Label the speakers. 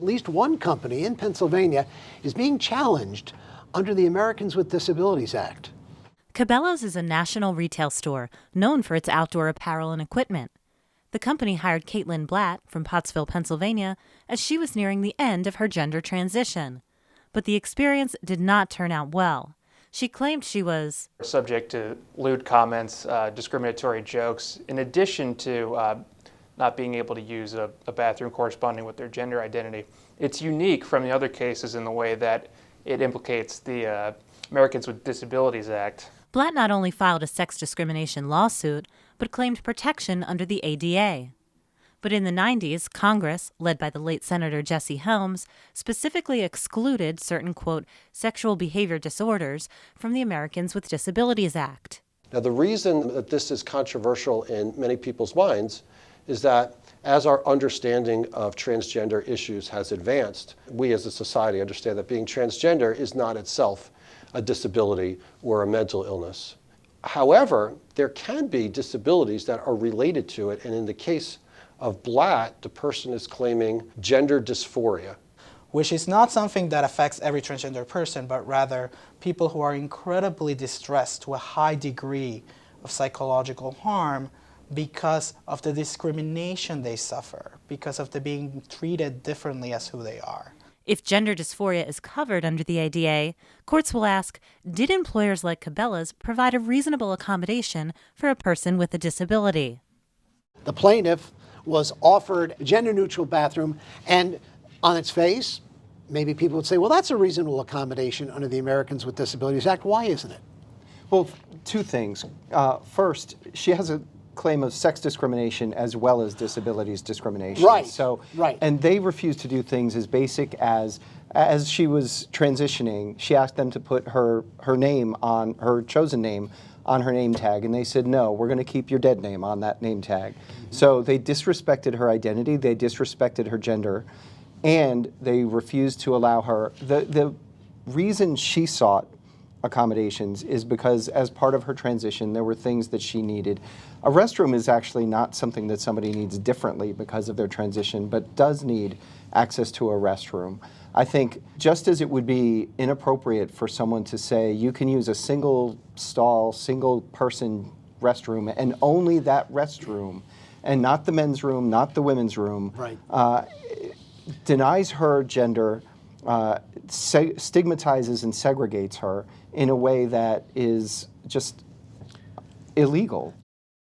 Speaker 1: At least one company in Pennsylvania is being challenged under the Americans with Disabilities Act.
Speaker 2: Cabela's is a national retail store known for its outdoor apparel and equipment. The company hired Caitlin Blatt from Pottsville, Pennsylvania, as she was nearing the end of her gender transition. But the experience did not turn out well. She claimed she was
Speaker 3: subject to lewd comments, discriminatory jokes, in addition to not being able to use a bathroom corresponding with their gender identity. It's unique from the other cases in the way that it implicates the Americans with Disabilities Act.
Speaker 2: Blatt not only filed a sex discrimination lawsuit, but claimed protection under the ADA. But in the 90s, Congress, led by the late Senator Jesse Helms, specifically excluded certain, quote, sexual behavior disorders from the Americans with Disabilities Act.
Speaker 4: Now, the reason that this is controversial in many people's minds is that as our understanding of transgender issues has advanced, we as a society understand that being transgender is not itself a disability or a mental illness. However, there can be disabilities that are related to it, and in the case of Blatt, the person is claiming gender dysphoria,
Speaker 5: which is not something that affects every transgender person, but rather people who are incredibly distressed to a high degree of psychological harm because of the discrimination they suffer, because of the being treated differently as who they are.
Speaker 2: If gender dysphoria is covered under the ADA, courts will ask, did employers like Cabela's provide a reasonable accommodation for a person with a disability?
Speaker 1: The plaintiff was offered a gender-neutral bathroom, and on its face, maybe people would say, well, that's a reasonable accommodation under the Americans with Disabilities Act. Why isn't it?
Speaker 6: Well, two things. First, she has a claim of sex discrimination as well as disabilities discrimination.
Speaker 1: Right.
Speaker 6: So,
Speaker 1: right.
Speaker 6: And they refused to do things as basic as she was transitioning, she asked them to put her name on her chosen name on her name tag, and they said, no, we're going to keep your dead name on that name tag. So they disrespected her identity, they disrespected her gender, and they refused to allow her. The reason she sought accommodations is because as part of her transition, there were things that she needed. A restroom is actually not something that somebody needs differently because of their transition, but does need access to a restroom. I think just as it would be inappropriate for someone to say you can use a single stall, single person restroom and only that restroom and not the men's room, not the women's room,
Speaker 1: right.
Speaker 6: Denies her gender, stigmatizes and segregates her in a way that is just illegal.